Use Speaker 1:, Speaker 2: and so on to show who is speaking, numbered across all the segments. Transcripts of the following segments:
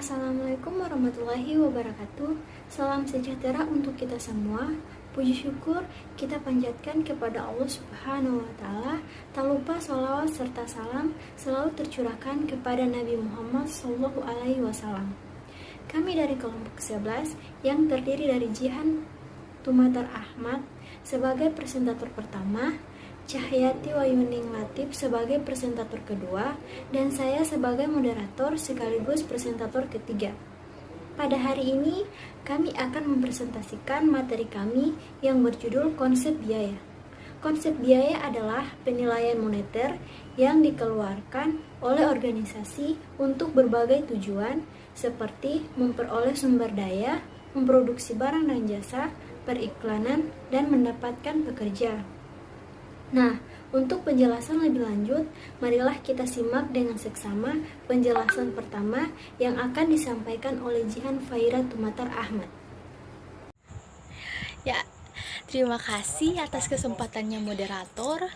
Speaker 1: Assalamualaikum warahmatullahi wabarakatuh. Salam sejahtera untuk kita semua. Puji syukur kita panjatkan kepada Allah Subhanahu wa Ta'ala. Tak lupa sholawat serta salam selalu tercurahkan kepada Nabi Muhammad SAW. Kami dari kelompok 11 yang terdiri dari Jihan Tumatar Ahmad sebagai presentator pertama, Cahyati Wayuning Latif sebagai presentator kedua, dan saya sebagai moderator sekaligus presentator ketiga. Pada hari ini, kami akan mempresentasikan materi kami yang berjudul konsep biaya. Konsep biaya adalah penilaian moneter yang dikeluarkan oleh organisasi untuk berbagai tujuan, seperti memperoleh sumber daya, memproduksi barang dan jasa, periklanan, dan mendapatkan pekerja. Nah, untuk penjelasan lebih lanjut, marilah kita simak dengan seksama penjelasan pertama yang akan disampaikan oleh Jihan Faira Tumatar Ahmad.
Speaker 2: Ya, terima kasih atas kesempatannya moderator.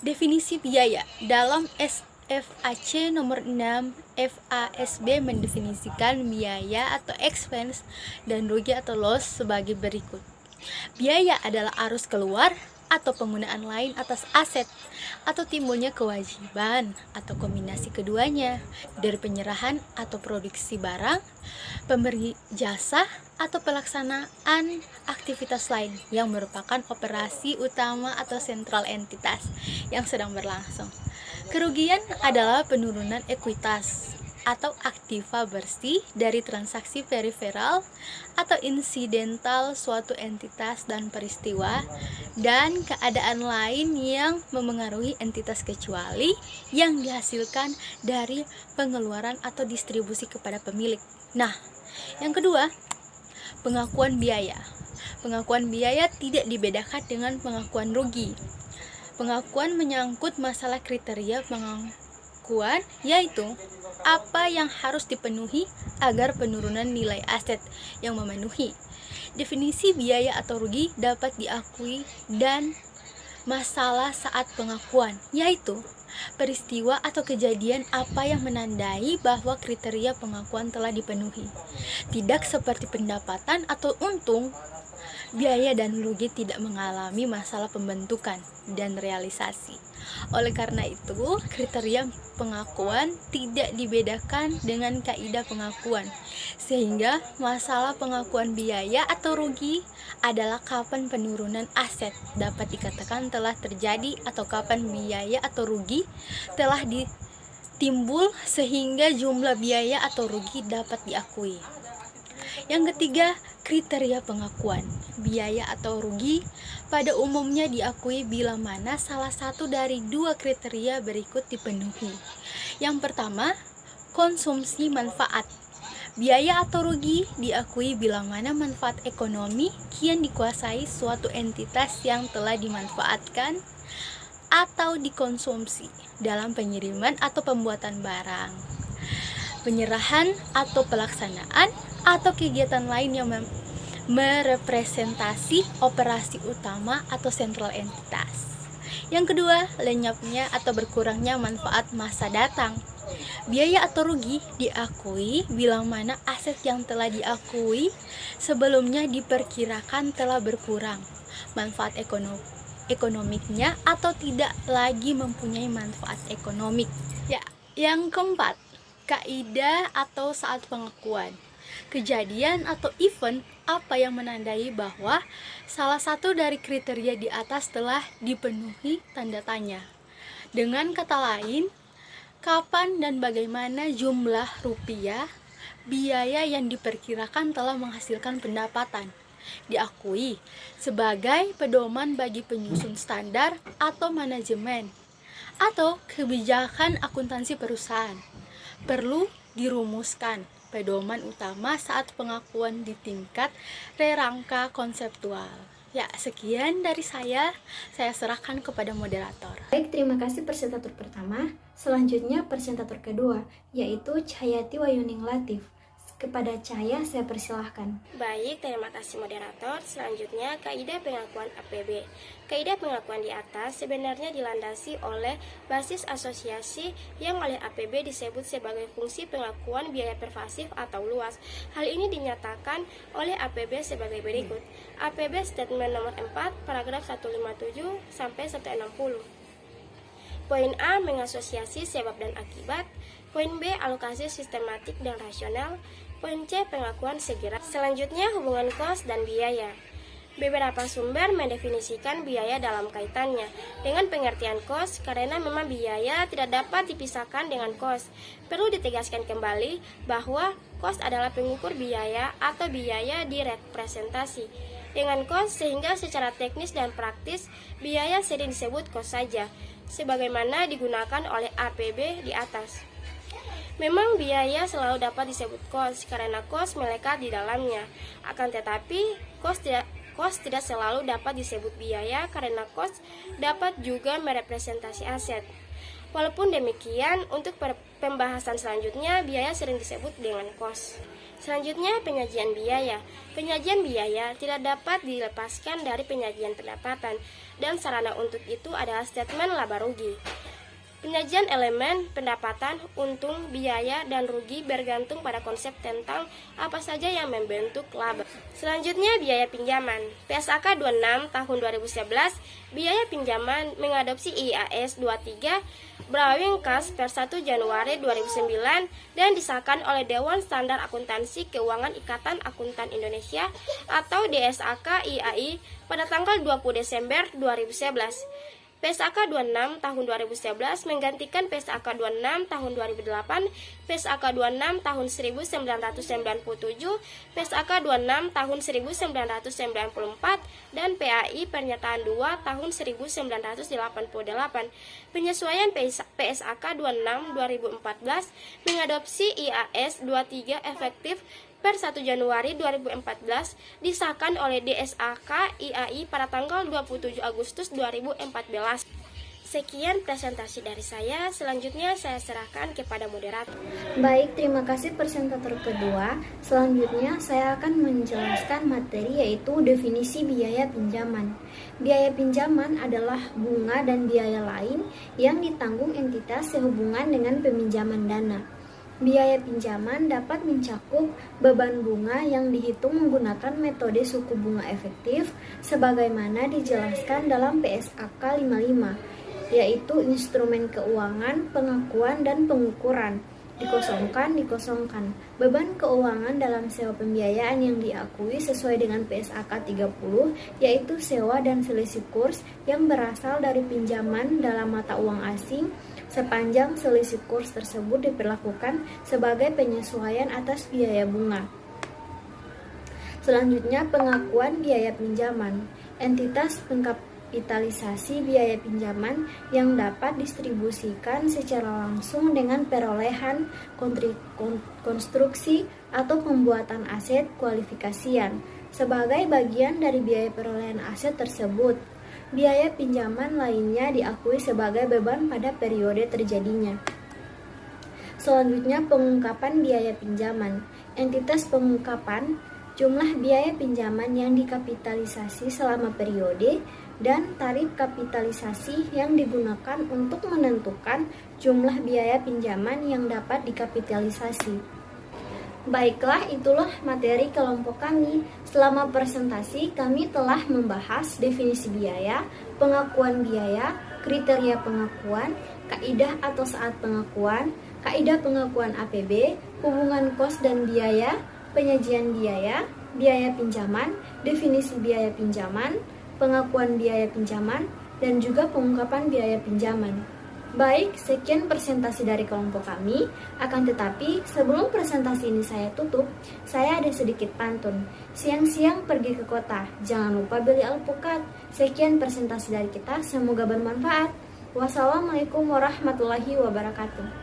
Speaker 2: Definisi biaya dalam SFAC nomor 6 FASB mendefinisikan biaya atau expense dan rugi atau loss sebagai berikut. Biaya adalah arus keluar atau penggunaan lain atas aset atau timbulnya kewajiban atau kombinasi keduanya dari penyerahan atau produksi barang, pemberi jasa, atau pelaksanaan aktivitas lain yang merupakan operasi utama atau sentral entitas yang sedang berlangsung. Kerugian adalah penurunan ekuitas atau aktiva bersih dari transaksi periferal atau insidental suatu entitas dan peristiwa dan keadaan lain yang memengaruhi entitas kecuali yang dihasilkan dari pengeluaran atau distribusi kepada pemilik. Nah, yang kedua, pengakuan biaya. Pengakuan biaya tidak dibedakan dengan pengakuan rugi. Pengakuan menyangkut masalah kriteria pengakuan, yaitu apa yang harus dipenuhi agar penurunan nilai aset yang memenuhi definisi biaya atau rugi dapat diakui, dan masalah saat pengakuan, yaitu peristiwa atau kejadian apa yang menandai bahwa kriteria pengakuan telah dipenuhi. Tidak seperti pendapatan atau untung, biaya dan rugi tidak mengalami masalah pembentukan dan realisasi. Oleh karena itu, kriteria pengakuan tidak dibedakan dengan kaidah pengakuan, sehingga masalah pengakuan biaya atau rugi adalah kapan penurunan aset dapat dikatakan telah terjadi atau kapan biaya atau rugi telah ditimbul sehingga jumlah biaya atau rugi dapat diakui. Yang ketiga, kriteria pengakuan. Biaya atau rugi pada umumnya diakui bila mana salah satu dari dua kriteria berikut dipenuhi. Yang pertama, konsumsi manfaat. Biaya atau rugi diakui bila mana manfaat ekonomi kian dikuasai suatu entitas yang telah dimanfaatkan atau dikonsumsi dalam pengiriman atau pembuatan barang, penyerahan atau pelaksanaan atau kegiatan lain yang merepresentasi operasi utama atau sentral entitas. Yang kedua, lenyapnya atau berkurangnya manfaat masa datang. Biaya atau rugi diakui bila mana aset yang telah diakui sebelumnya diperkirakan telah berkurang manfaat ekonomiknya atau tidak lagi mempunyai manfaat ekonomik. Ya, yang keempat, kaidah atau saat pengakuan. Kejadian atau event apa yang menandai bahwa salah satu dari kriteria di atas telah dipenuhi tanda tanya. Dengan kata lain, kapan dan bagaimana jumlah rupiah biaya yang diperkirakan telah menghasilkan pendapatan diakui sebagai pedoman bagi penyusun standar atau manajemen atau kebijakan akuntansi perusahaan. Perlu dirumuskan pedoman utama saat pengakuan di tingkat rangka konseptual. Ya, sekian dari saya serahkan kepada moderator.
Speaker 1: Baik, terima kasih presentator pertama. Selanjutnya presentator kedua, yaitu Cahyati Wayuning Latif. Kepada Cahaya saya persilahkan.
Speaker 3: Baik, terima kasih moderator. Selanjutnya, kaidah pengakuan APB. Kaidah pengakuan di atas sebenarnya dilandasi oleh basis asosiasi yang oleh APB disebut sebagai fungsi pengakuan biaya pervasif atau luas. Hal ini dinyatakan oleh APB sebagai berikut. APB Statement nomor 4, paragraf 157 sampai 160. Poin A, mengasosiasi sebab dan akibat. Poin B, alokasi sistematik dan rasional. Poin C, pengakuan segera. Selanjutnya, hubungan kos dan biaya. Beberapa sumber mendefinisikan biaya dalam kaitannya dengan pengertian kos karena memang biaya tidak dapat dipisahkan dengan kos. Perlu ditegaskan kembali bahwa kos adalah pengukur biaya atau biaya direpresentasi dengan kos sehingga secara teknis dan praktis biaya sering disebut kos saja sebagaimana digunakan oleh APB di atas. Memang biaya selalu dapat disebut kos karena kos melekat di dalamnya. Akan tetapi, kos tidak selalu dapat disebut biaya karena kos dapat juga merepresentasi aset. Walaupun demikian, untuk pembahasan selanjutnya, biaya sering disebut dengan kos. Selanjutnya, penyajian biaya. Penyajian biaya tidak dapat dilepaskan dari penyajian pendapatan, dan sarana untuk itu adalah statement laba rugi. Penyajian elemen, pendapatan, untung, biaya, dan rugi bergantung pada konsep tentang apa saja yang membentuk laba. Selanjutnya, biaya pinjaman. PSAK 26 tahun 2011, biaya pinjaman mengadopsi IAS 23 Drawing Kas per 1 Januari 2009 dan disahkan oleh Dewan Standar Akuntansi Keuangan Ikatan Akuntan Indonesia atau DSAK IAI pada tanggal 20 Desember 2011. PSAK 26 tahun 2011 menggantikan PSAK 26 tahun 2008, PSAK 26 tahun 1997, PSAK 26 tahun 1994, dan PAI Pernyataan 2 tahun 1988. Penyesuaian PSAK 26 2014 mengadopsi IAS 23 efektif per 1 Januari 2014 disahkan oleh DSAK IAI pada tanggal 27 Agustus 2014. Sekian presentasi dari saya, selanjutnya saya serahkan kepada moderator.
Speaker 1: Baik, terima kasih presentator kedua. Selanjutnya saya akan menjelaskan materi yaitu definisi biaya pinjaman. Biaya pinjaman adalah bunga dan biaya lain yang ditanggung entitas sehubungan dengan peminjaman dana. Biaya pinjaman dapat mencakup beban bunga yang dihitung menggunakan metode suku bunga efektif sebagaimana dijelaskan dalam PSAK 55, yaitu instrumen keuangan, pengakuan, dan pengukuran. Dikosongkan. Beban keuangan dalam sewa pembiayaan yang diakui sesuai dengan PSAK 30, yaitu sewa dan selisih kurs yang berasal dari pinjaman dalam mata uang asing sepanjang selisih kurs tersebut diperlakukan sebagai penyesuaian atas biaya bunga. Selanjutnya, pengakuan biaya pinjaman. Entitas pengkapitalisasi biaya pinjaman yang dapat distribusikan secara langsung dengan perolehan, konstruksi, atau pembuatan aset kualifikasian sebagai bagian dari biaya perolehan aset tersebut. Biaya pinjaman lainnya diakui sebagai beban pada periode terjadinya. Selanjutnya, pengungkapan biaya pinjaman. Entitas pengungkapan jumlah biaya pinjaman yang dikapitalisasi selama periode dan tarif kapitalisasi yang digunakan untuk menentukan jumlah biaya pinjaman yang dapat dikapitalisasi. Baiklah, itulah materi kelompok kami. Selama presentasi, kami telah membahas definisi biaya, pengakuan biaya, kriteria pengakuan, kaidah atau saat pengakuan, kaidah pengakuan APB, hubungan kos dan biaya, penyajian biaya, biaya pinjaman, definisi biaya pinjaman, pengakuan biaya pinjaman, dan juga pengungkapan biaya pinjaman. Baik, sekian presentasi dari kelompok kami. Akan tetapi, sebelum presentasi ini saya tutup, saya ada sedikit pantun. Siang-siang pergi ke kota, jangan lupa beli alpukat. Sekian presentasi dari kita, semoga bermanfaat. Wassalamualaikum warahmatullahi wabarakatuh.